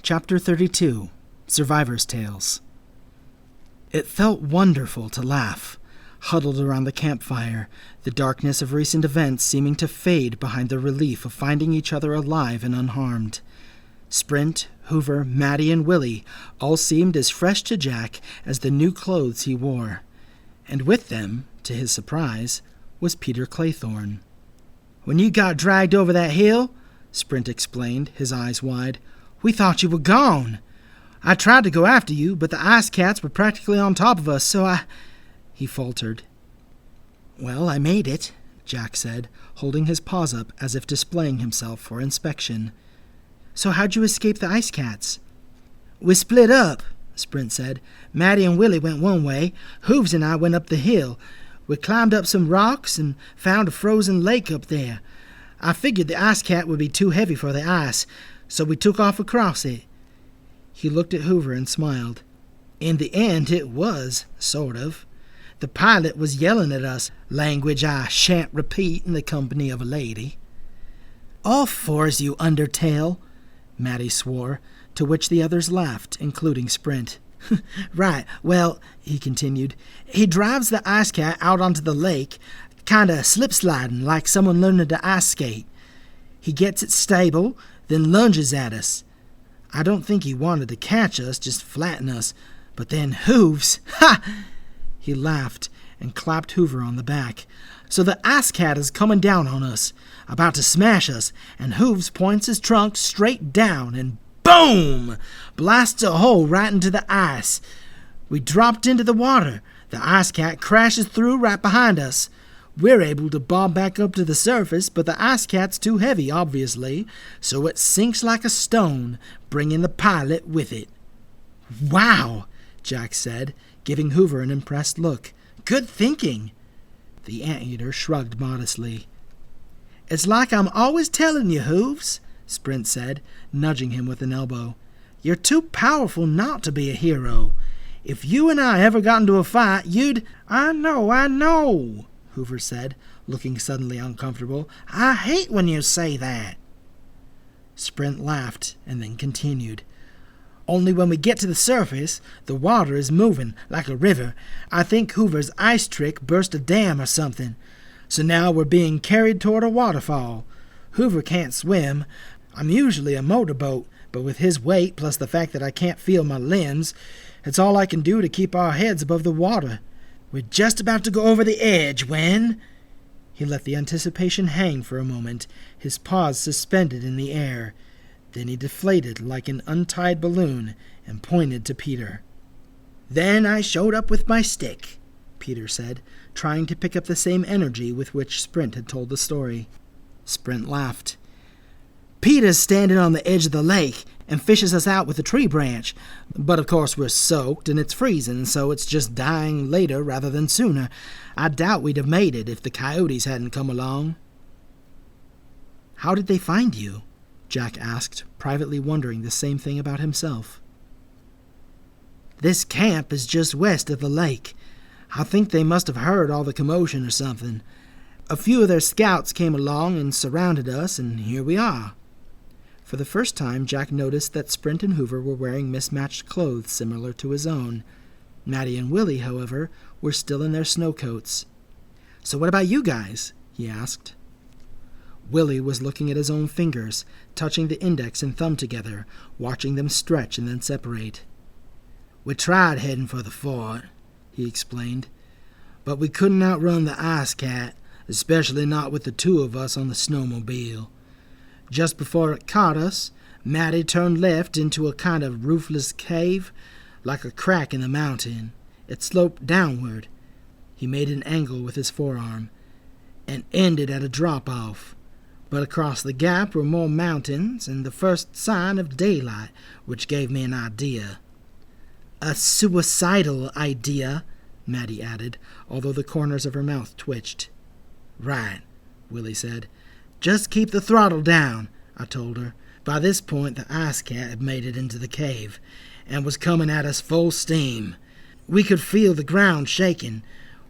Chapter 32, Survivor's Tales. It felt wonderful to laugh, huddled around the campfire, the darkness of recent events seeming to fade behind the relief of finding each other alive and unharmed. Sprint, Hoover, Maddie, and Willie all seemed as fresh to Jack as the new clothes he wore. And with them, to his surprise, was Peter Claythorne. "When you got dragged over that hill," Sprint explained, his eyes wide, "we thought you were gone. I tried to go after you, but the ice cats were practically on top of us, so He faltered. "Well, I made it," Jack said, holding his paws up as if displaying himself for inspection. "So how'd you escape the ice cats?" "We split up," Sprint said. "Maddie and Willie went one way. Hooves and I went up the hill. We climbed up some rocks and found a frozen lake up there. I figured the ice cat would be too heavy for the ice, so we took off across it." He looked at Hoover and smiled. "In the end, it was, sort of. The pilot was yelling at us, language I shan't repeat in the company of a lady." "All fours, you undertale," Maddie swore, to which the others laughed, including Sprint. "Right, well," he continued, "he drives the ice cat out onto the lake, kinda slip-sliding like someone learning to ice skate. He gets it stable, then lunges at us. I don't think he wanted to catch us, just flatten us, but then Hooves, ha!" He laughed and clapped Hoover on the back. "So the ice cat is coming down on us, about to smash us, and Hooves points his trunk straight down and boom! Blasts a hole right into the ice. We dropped into the water. The ice cat crashes through right behind us. We're able to bob back up to the surface, but the ice cat's too heavy, obviously, so it sinks like a stone, bringing the pilot with it." "Wow," Jack said, giving Hoover an impressed look. "Good thinking." The anteater shrugged modestly. "It's like I'm always telling you, Hooves," Sprint said, nudging him with an elbow. "You're too powerful not to be a hero. If you and I ever got into a fight, you'd—" I know, Hoover said, looking suddenly uncomfortable. "I hate when you say that." Sprint laughed and then continued. "Only when we get to the surface, the water is moving like a river. I think Hoover's ice trick burst a dam or something. So now we're being carried toward a waterfall. Hoover can't swim. I'm usually a motorboat, but with his weight plus the fact that I can't feel my limbs, it's all I can do to keep our heads above the water. We're just about to go over the edge when—" He let the anticipation hang for a moment, his paws suspended in the air. Then he deflated like an untied balloon and pointed to Peter. "Then I showed up with my stick," Peter said, trying to pick up the same energy with which Sprint had told the story. Sprint laughed. "Peter's standing on the edge of the lake and fishes us out with a tree branch. But of course we're soaked and it's freezing, so it's just dying later rather than sooner. I doubt we'd have made it if the coyotes hadn't come along." "How did they find you?" Jack asked, privately wondering the same thing about himself. "This camp is just west of the lake. I think they must have heard all the commotion or something. A few of their scouts came along and surrounded us, and here we are." For the first time, Jack noticed that Sprint and Hoover were wearing mismatched clothes similar to his own. Maddie and Willie, however, were still in their snowcoats. "So what about you guys?" he asked. Willie was looking at his own fingers, touching the index and thumb together, watching them stretch and then separate. "We tried heading for the fort," he explained, "but we couldn't outrun the ice cat, especially not with the two of us on the snowmobile. Just before it caught us, Maddie turned left into a kind of roofless cave, like a crack in the mountain. It sloped downward," he made an angle with his forearm, "and ended at a drop-off. But across the gap were more mountains and the first sign of daylight, which gave me an idea." "A suicidal idea," Maddie added, although the corners of her mouth twitched. "Right," Willie said. "Just keep the throttle down," I told her. By this point the ice cat had made it into the cave and was coming at us full steam. We could feel the ground shaking.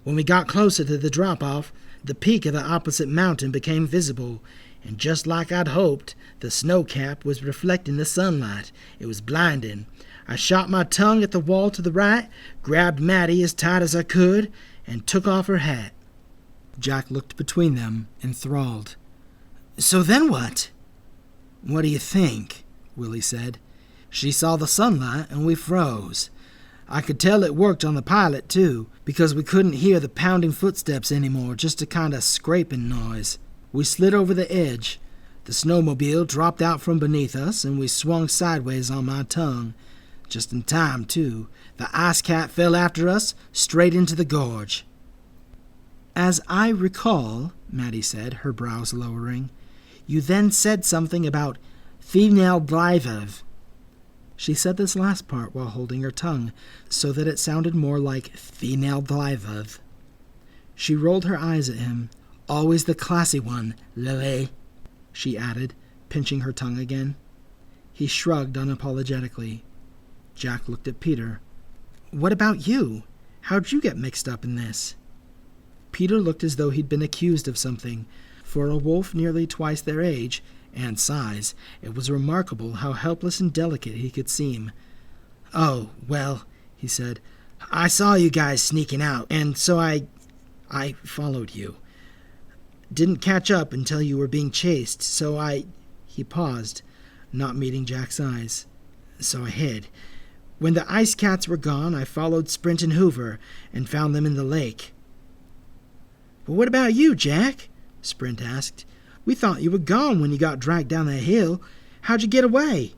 When we got closer to the drop-off, the peak of the opposite mountain became visible. And just like I'd hoped, the snow cap was reflecting the sunlight. It was blinding. I shot my tongue at the wall to the right, grabbed Maddie as tight as I could, and took off her hat. Jack looked between them, enthralled. So then what? What do you think? Willie said. She saw the sunlight and we froze. I could tell it worked on the pilot, too, because we couldn't hear the pounding footsteps anymore, just a kind of scraping noise. We slid over the edge. The snowmobile dropped out from beneath us, and we swung sideways on my tongue. Just in time, too. The ice cat fell after us, straight into the gorge. As I recall, Maddie said, her brows lowering, you then said something about female driver. She said this last part while holding her tongue, so that it sounded more like female driver. She rolled her eyes at him. Always the classy one, Lily, she added, pinching her tongue again. He shrugged unapologetically. Jack looked at Peter. What about you? How'd you get mixed up in this? Peter looked as though he'd been accused of something. For a wolf nearly twice their age, and size, it was remarkable how helpless and delicate he could seem. Oh, well, he said, I saw you guys sneaking out, and so I followed you. Didn't catch up until you were being chased, so He paused, not meeting Jack's eyes. So I hid. When the ice cats were gone, I followed Sprint and Hoover and found them in the lake. But what about you, Jack? Sprint asked. We thought you were gone when you got dragged down that hill. How'd you get away?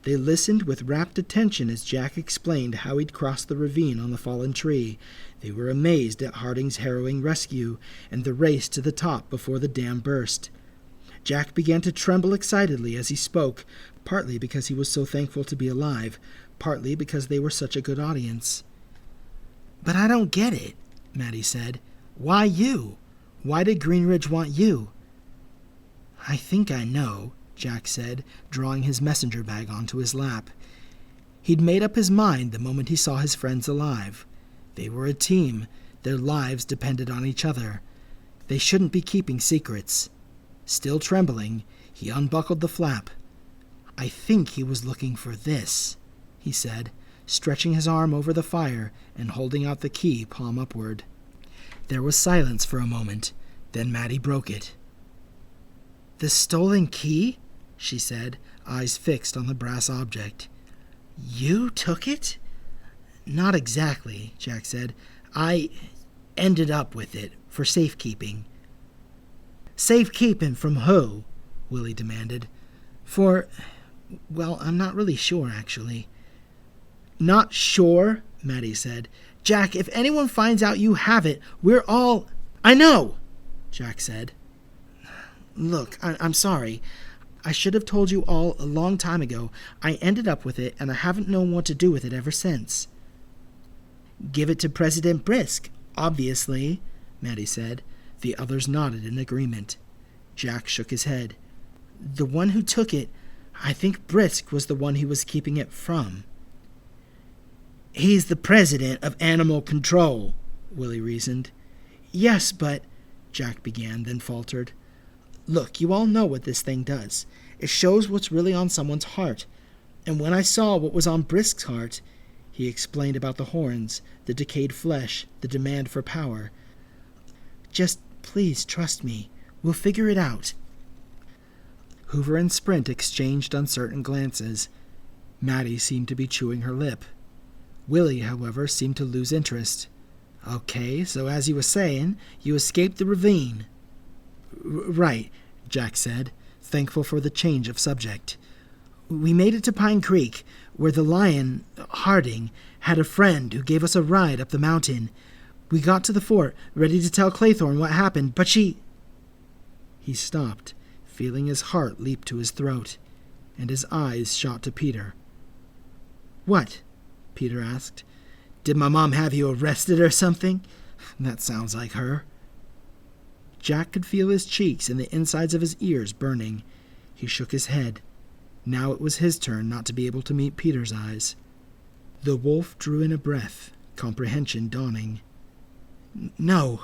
They listened with rapt attention as Jack explained how he'd crossed the ravine on the fallen tree. They were amazed at Harding's harrowing rescue and the race to the top before the dam burst. Jack began to tremble excitedly as he spoke, partly because he was so thankful to be alive, partly because they were such a good audience. But I don't get it, Maddie said. Why you? Why did Greenridge want you? I think I know, Jack said, drawing his messenger bag onto his lap. He'd made up his mind the moment he saw his friends alive. They were a team. Their lives depended on each other. They shouldn't be keeping secrets. Still trembling, he unbuckled the flap. I think he was looking for this, he said, stretching his arm over the fire and holding out the key palm upward. There was silence for a moment. Then Maddie broke it. The stolen key? She said, eyes fixed on the brass object. You took it? Not exactly, Jack said. I ended up with it for safekeeping. Safekeeping from who? Willie demanded. Well, I'm not really sure, actually. Not sure? Maddie said. Jack, if anyone finds out you have it, we're all... I know, Jack said. Look, I'm sorry. I should have told you all a long time ago. I ended up with it, and I haven't known what to do with it ever since. Give it to President Brisk, obviously, Maddie said. The others nodded in agreement. Jack shook his head. The one who took it, I think Brisk was the one he was keeping it from. He's the president of Animal Control, Willie reasoned. Yes, but... Jack began, then faltered. Look, you all know what this thing does. It shows what's really on someone's heart. And when I saw what was on Brisk's heart, he explained about the horns, the decayed flesh, the demand for power. Just please trust me. We'll figure it out. Hoover and Sprint exchanged uncertain glances. Maddie seemed to be chewing her lip. Willie, however, seemed to lose interest. Okay, so as you were saying, you escaped the ravine. Right, Jack said, thankful for the change of subject. We made it to Pine Creek, where the lion, Harding, had a friend who gave us a ride up the mountain. We got to the fort, ready to tell Claythorne what happened, but she... He stopped, feeling his heart leap to his throat, and his eyes shot to Peter. What? Peter asked. Did my mom have you arrested or something? That sounds like her. Jack could feel his cheeks and the insides of his ears burning. He shook his head. Now it was his turn not to be able to meet Peter's eyes. The wolf drew in a breath, comprehension dawning. No.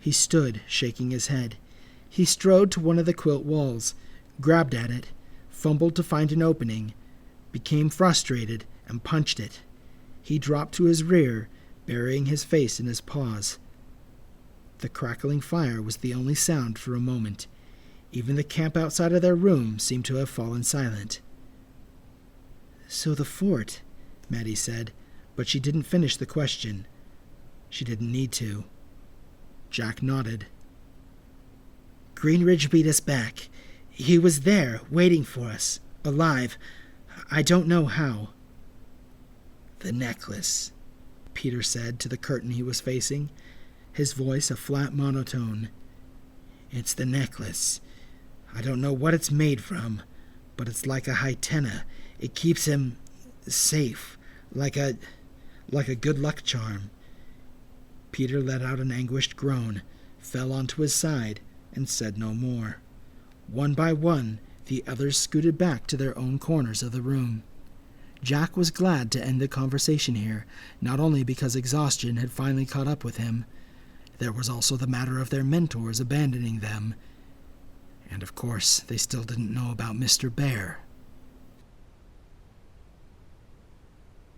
He stood, shaking his head. He strode to one of the quilt walls, grabbed at it, fumbled to find an opening, became frustrated, and punched it. He dropped to his rear, burying his face in his paws. The crackling fire was the only sound for a moment. Even the camp outside of their room seemed to have fallen silent. "So the fort," Maddie said, but she didn't finish the question. She didn't need to. Jack nodded. "Greenridge beat us back. He was there, waiting for us, alive. I don't know how." "The necklace," Peter said to the curtain he was facing, his voice a flat monotone. "It's the necklace. I don't know what it's made from, but it's like a hyena. It keeps him safe, like a good luck charm." Peter let out an anguished groan, fell onto his side, and said no more. One by one, the others scooted back to their own corners of the room. Jack was glad to end the conversation here, not only because exhaustion had finally caught up with him. There was also the matter of their mentors abandoning them. And of course, they still didn't know about Mr. Bear.